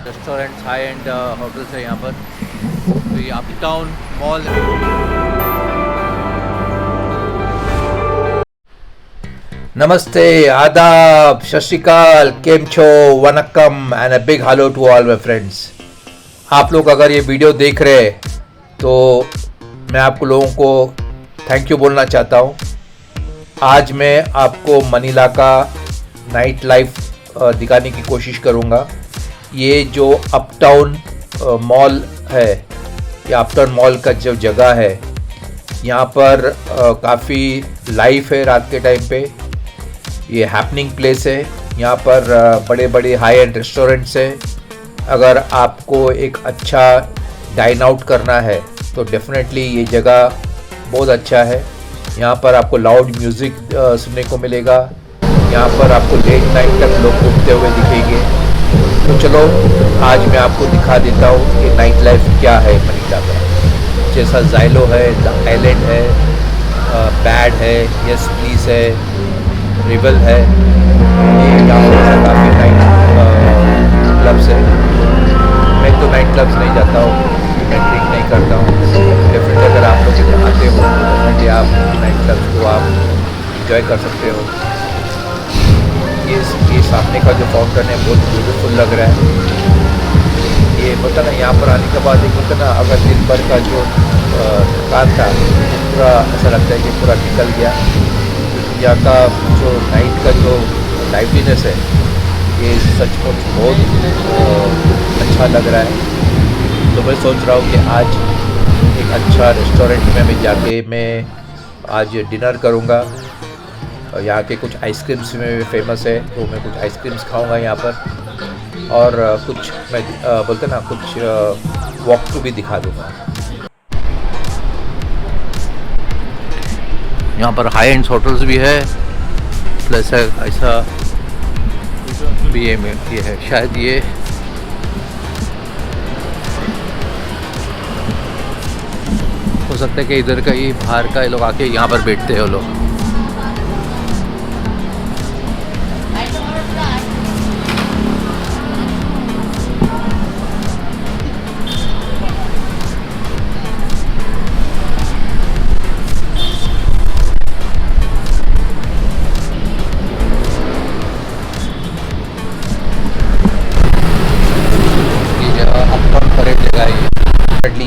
Restaurant high and hotels है यहाँ पर। तो ये अपटाउन मॉल। नमस्ते, आदाब, सत श्री अकाल, केम छो, वनक्कम and a big hello to all my friends. आप लोग अगर ये वीडियो देख रहे हैं तो मैं आपको लोगों को थैंक यू बोलना चाहता हूँ। आज मैं आपको मनीला का नाइट लाइफ दिखाने की कोशिश करूँगा। ये जो अपटाउन मॉल है, ये अपटाउन मॉल का जो जगह है, यहाँ पर काफ़ी लाइफ है रात के टाइम पे। ये हैपनिंग प्लेस है। यहाँ पर बड़े बड़े हाई एंड रेस्टोरेंट्स है। अगर आपको एक अच्छा डाइन आउट करना है तो डेफिनेटली ये जगह बहुत अच्छा है। यहाँ पर आपको लाउड म्यूज़िक सुनने को मिलेगा। यहाँ पर आपको लेट नाइट तक लोग घूमते हुए दिखेंगे। तो चलो आज मैं आपको दिखा देता हूँ कि नाइट लाइफ क्या है मनीला का। जैसा ज़ाइलो है, द आइलैंड है, बैड है, यस प्लीज़ है, रिबल है। ये यहाँ पर काफ़ी नाइट क्लब्स है। मैं तो नाइट क्लब्स नहीं जाता हूँ, मैं ड्रिंक नहीं करता हूँ। डेफिनेटली अगर आप लोग इधर आते हो डेफिनेटली आप नाइट क्लब्स को आप इंजॉय कर सकते हो। ये सामने का जो फाउंटेन है बहुत ब्यूटीफुल लग रहा है। ये पता ना यहाँ पर आने के बाद एक होता ना, अगर दिन भर का जो थकान था पूरा ऐसा लगता है कि पूरा निकल गया। यहाँ का जो नाइट का जो लाइवलीनेस है ये सचमुच बहुत अच्छा लग रहा है। तो मैं सोच रहा हूँ कि आज एक अच्छा रेस्टोरेंट में मैं जाके मैं आज डिनर करूँगा। यहाँ के कुछ आइसक्रीम्स में फेमस है तो मैं कुछ आइसक्रीम्स खाऊँगा यहाँ पर, और कुछ मैं बोलते ना कुछ वॉक थ्रू भी दिखा दूँगा। यहाँ पर हाई एंड होटल्स भी है, प्लस ऐसा भी ये है। शायद ये हो सकता है कि इधर का ही बाहर का लोग आके यहाँ पर बैठते हैं लोग।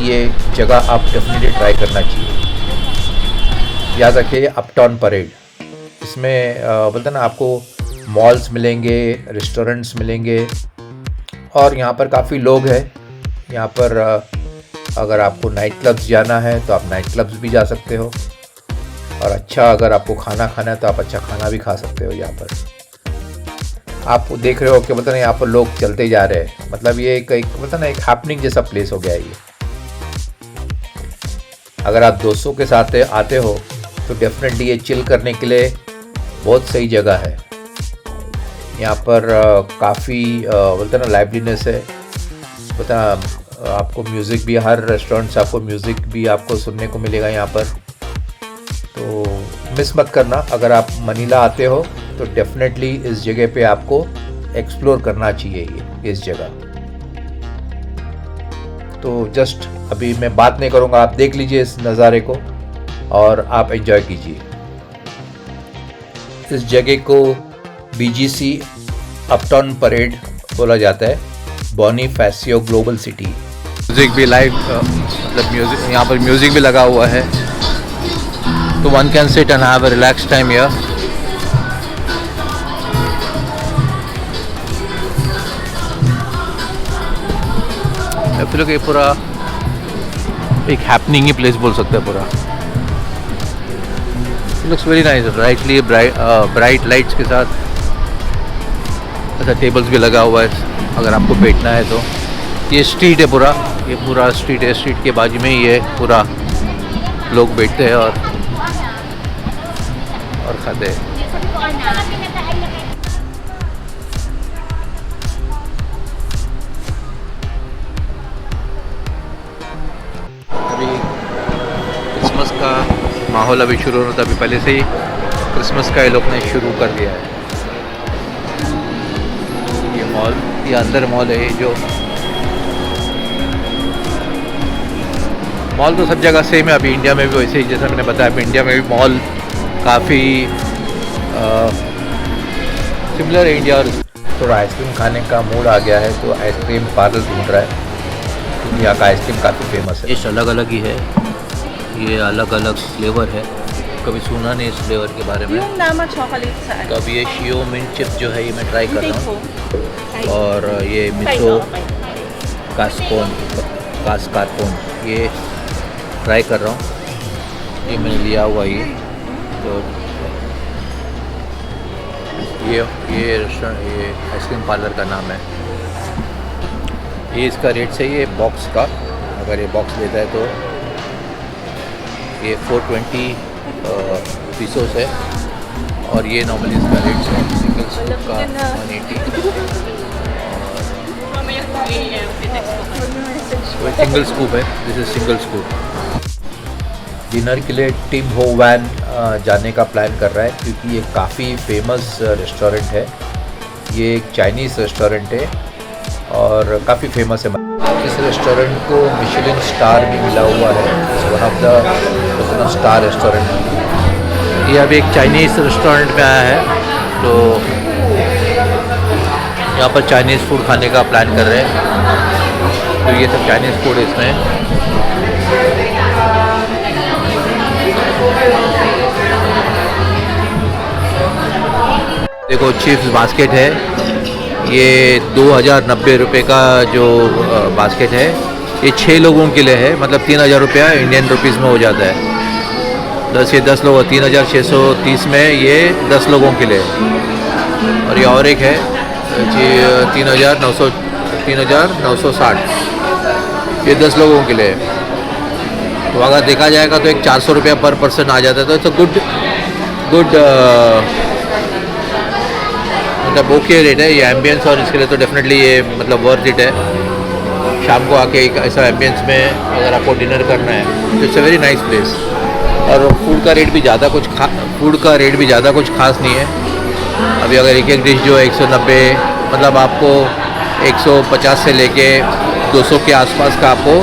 ये जगह आप डेफिनेटली ट्राई करना चाहिए। याद रखिए अपटाउन परेड, इसमें बोलते ना आपको मॉल्स मिलेंगे, रेस्टोरेंट्स मिलेंगे, और यहाँ पर काफ़ी लोग हैं। यहाँ पर अगर आपको नाइट क्लब्स जाना है तो आप नाइट क्लब्स भी जा सकते हो, और अच्छा अगर आपको खाना खाना है तो आप अच्छा खाना भी खा सकते हो। यहाँ पर आप देख रहे हो कि मतलब यहाँ पर लोग चलते जा रहे हैं, मतलब ये एक मतलब ना एक हैपनिंग जैसा प्लेस हो गया है ये। अगर आप दोस्तों के साथ आते हो तो डेफिनेटली ये चिल करने के लिए बहुत सही जगह है। यहाँ पर काफ़ी बोलते ना लाइवलीनेस है। पता आपको म्यूज़िक भी, हर रेस्टोरेंट से आपको म्यूज़िक भी आपको सुनने को मिलेगा यहाँ पर। तो मिस मत करना, अगर आप मनीला आते हो तो डेफिनेटली इस जगह पे आपको एक्सप्लोर करना चाहिए ये इस जगह। तो जस्ट अभी मैं बात नहीं करूँगा, आप देख लीजिए इस नज़ारे को और आप एंजॉय कीजिए। इस जगह को BGC अपटाउन परेड बोला जाता है, बोनीफेसियो ग्लोबल सिटी। म्यूज़िक भी लाइव, मतलब म्यूज़िक, यहाँ पर म्यूज़िक भी लगा हुआ है, तो one can sit and have a relax time here. फिर ये पूरा एक हैपनिंग ही प्लेस बोल सकते हैं पूरा। Looks very nice, rightly bright lights के साथ। ऐसा टेबल्स भी लगा हुआ है अगर आपको बैठना है तो। ये स्ट्रीट है पूरा, ये पूरा स्ट्रीट है, स्ट्रीट के बाजू में ही ये पूरा लोग बैठते हैं और खाते हैं। क्रिसमस का माहौल अभी शुरू होता, अभी पहले से ही क्रिसमस का ये लोग ने शुरू कर दिया है। ये मॉल, ये अंदर मॉल है जो मॉल तो सब जगह सेम है, अभी इंडिया में भी वैसे ही, जैसा मैंने बताया, अभी इंडिया में भी मॉल काफ़ी सिमिलर है इंडिया। और थोड़ा आइसक्रीम खाने का मूड आ गया है तो आइसक्रीम पार्लर ढूंढ रहा है, क्योंकि यहाँ का आइसक्रीम काफ़ी फेमस है। टेस्ट अलग अलग ही है, ये अलग अलग फ्लेवर है, कभी सुना नहीं इस फ्लेवर के बारे में। तो अब ये शियो मिंट चिप जो है ये मैं ट्राई कर रहा हूँ, और ये मिसो कास्कारपोन ये ट्राई कर रहा हूँ। ये मैंने लिया हुआ ये, तो ये रेस्टोरेंट, ये आइसक्रीम पार्लर का नाम है। ये इसका रेट सही है बॉक्स का, अगर ये बॉक्स लेता है तो ये 420 पीसोस है, और ये नॉर्मली इसका रेट है सिंगल स्कूप का 180। और सिंगल स्कूप है, this is single scoop. Dinner के लिए टिम हो वैन जाने का प्लान कर रहा है, क्योंकि ये काफ़ी फेमस रेस्टोरेंट है। ये एक चाइनीज़ रेस्टोरेंट है और काफ़ी फेमस है। इस रेस्टोरेंट को मिशेलिन स्टार भी मिला हुआ है, one of the star restaurant. ये अभी एक चाइनीज़ रेस्टोरेंट में आया है, तो यहाँ पर चाइनीज़ फूड खाने का प्लान कर रहे हैं। तो ये सब चाइनीज़ फूड इसमें। देखो चिप्स बास्केट है, ये 2090 रुपये का जो बास्केट है, ये 6 लोगों के लिए है, मतलब 3000 रुपया इंडियन रुपीज़ में हो जाता है। 10 लोग, 3630 में ये 10 लोगों के लिए। और ये और एक है 3960, ये 10 लोगों के लिए। तो अगर देखा जाएगा तो एक 400 रुपया पर पर्सन आ जाता है। तो इट्स अ गुड मतलब ओके रेट है। ये एम्बियंस और इसके लिए तो डेफिनेटली ये मतलब वर्थ इट है। शाम को आके एक ऐसा एम्बियंस में अगर आपको डिनर करना है तो it's a very nice place. और फूड का रेट भी ज़्यादा कुछ खास नहीं है। अभी अगर एक डिश जो है 190, मतलब आपको 150 से लेके 200 के आसपास का आपको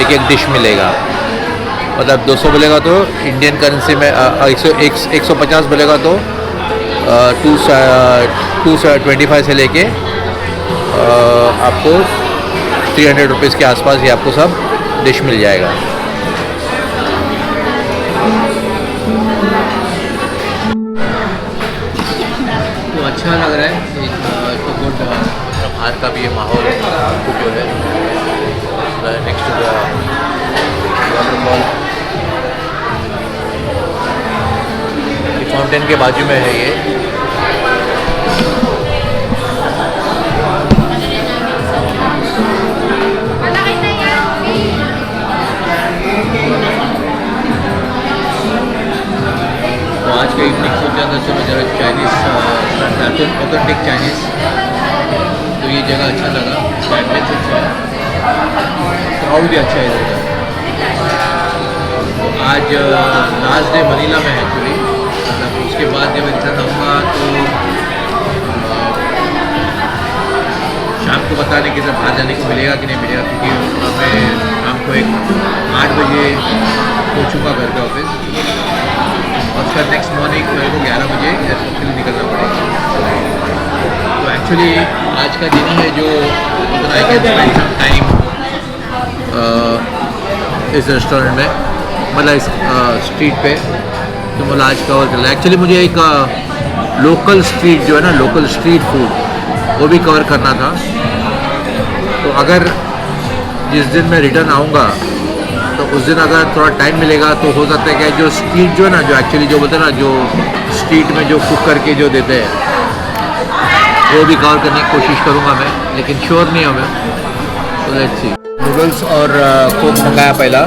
एक डिश मिलेगा। मतलब 200 बोलेगा तो इंडियन करेंसी में 150 बोलेगा तो 225 से लेके आपको 300 रुपीज़ के आसपास ही आपको सब डिश मिल जाएगा। तो अच्छा लग रहा है, तो गुड, बाहर का भी ये माहौल जो है next to the waterfall, fountain के बाजू में है ये। तो आज का इवनिंग सोचा था चलो जरा चाइनीज़, ऑथेंटिक चाइनीज़, तो ये जगह अच्छा लगा, एम्बियंस अच्छा है, क्राउड भी अच्छा है इधर का। तो आज लास्ट डे मनीला में है एक्चुअली, मतलब उसके बाद जब रिटर्न आऊँगा तो शाम को पता नहीं कि सब बाहर जाने को मिलेगा कि नहीं मिलेगा, क्योंकि मैं शाम को 8 बजे पहुँचूँगा घर का ऑफिस, और उसका नेक्स्ट मॉर्निंग मेरे को 11 बजे एयरपोर्ट के लिए निकलना पड़ेगा। तो एक्चुअली आज का दिन है जो I can spend some time इस रेस्टोरेंट में, मतलब इस स्ट्रीट पे। तो मतलब आज कवर कर रहा है। एक्चुअली मुझे एक लोकल स्ट्रीट जो है ना, लोकल स्ट्रीट फूड, वो भी कवर करना था। तो अगर जिस दिन मैं रिटर्न आऊँगा तो उस दिन अगर थोड़ा टाइम मिलेगा तो हो सकता है कि जो स्ट्रीट जो है ना, जो एक्चुअली जो बोलते हैं ना, जो स्ट्रीट में जो कुक करके जो देते हैं, वो भी कवर करने की कोशिश करूँगा मैं, लेकिन श्योर नहीं हूँ मैं। तो लेट्स सी। नूडल्स और कोक मंगाया पहला,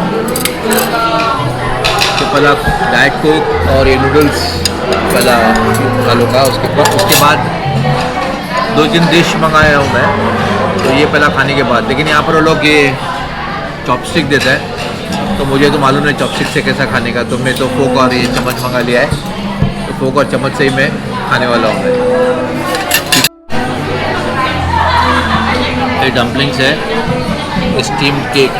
तो पहला डाइट कोक और ये नूडल्स पहला लूँगा। उसके बाद 2-3 डिश मंगाया हूँ मैं, तो ये पहला खाने के बाद। लेकिन यहाँ पर वो लोग ये चॉपस्टिक देता है, तो मुझे तो मालूम नहीं चॉपस्टिक से कैसा खाने का, तो मैं तो फोक और ये चम्मच मंगा लिया है, तो फोक और चम्मच से ही मैं खाने वाला हूँ। ये डम्पलिंग्स है, स्टीम्ड केक।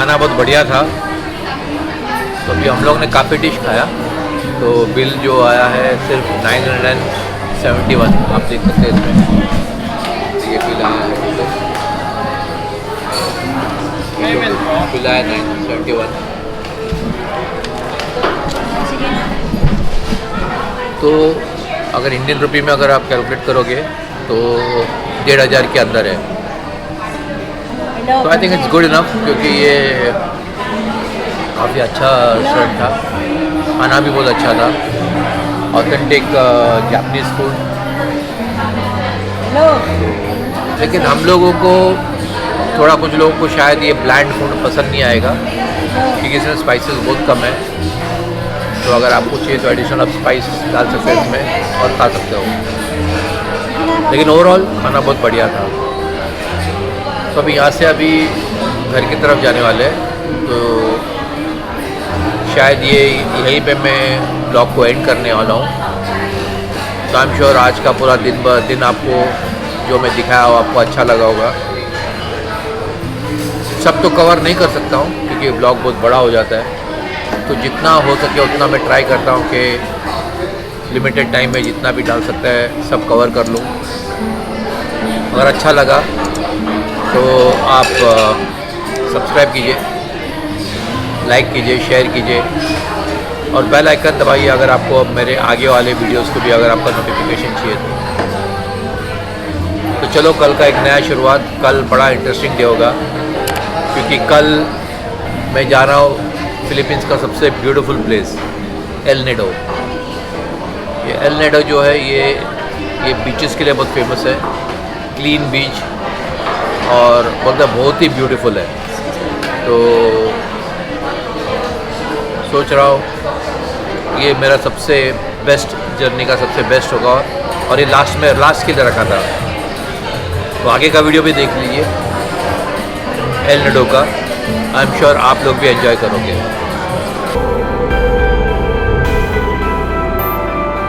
खाना बहुत बढ़िया था। तो अभी हम लोग ने काफ़ी डिश खाया, तो बिल जो आया है सिर्फ 971, आप देख सकते हैं इसमें ये बिल आया है। बिल आया 971। तो अगर इंडियन रुपी में अगर आप कैलकुलेट करोगे तो 1500 के अंदर है। तो I think it's good enough, क्योंकि ये काफ़ी अच्छा रेस्टोरेंट था, खाना भी बहुत अच्छा था, ऑथेंटिक जापानीज़ फूड। लेकिन हम लोगों को थोड़ा, कुछ लोगों को शायद ये ब्लैंड फूड पसंद नहीं आएगा, क्योंकि इसमें स्पाइसेस बहुत कम है। तो अगर आपको चाहिए तो एडिशनल आप स्पाइस डाल सकते हैं इसमें और खा सकते हो। लेकिन ओवरऑल खाना बहुत बढ़िया था। तो अभी यहाँ से अभी घर की तरफ जाने वाले हैं, तो शायद ये यहीं पे मैं ब्लॉग को एंड करने वाला हूँ। तो आई एम श्योर आज का पूरा दिन आपको जो मैं दिखाया हो आपको अच्छा लगा होगा। सब तो कवर नहीं कर सकता हूँ, क्योंकि ब्लॉग बहुत बड़ा हो जाता है। तो जितना हो सके उतना मैं ट्राई करता हूँ कि लिमिटेड टाइम में जितना भी डाल सकता है सब कवर कर लूँ। अगर अच्छा लगा तो आप सब्सक्राइब कीजिए, लाइक कीजिए, शेयर कीजिए और बेल आइकन दबाइए अगर आपको मेरे आगे वाले वीडियोस को भी अगर आपका नोटिफिकेशन चाहिए तो चलो कल का एक नया शुरुआत। कल बड़ा इंटरेस्टिंग डे होगा, क्योंकि कल मैं जा रहा हूँ फिलीपींस का सबसे ब्यूटीफुल प्लेस एल निडो। ये एल निडो जो है ये बीचेस के लिए बहुत फेमस है, क्लीन बीच और बहुत ही ब्यूटीफुल है। तो सोच रहा हूँ ये मेरा सबसे बेस्ट जर्नी का सबसे बेस्ट होगा, और ये लास्ट के लिए रखा था। तो आगे का वीडियो भी देख लीजिए एल निडो का। आई एम श्योर आप लोग भी एंजॉय करोगे।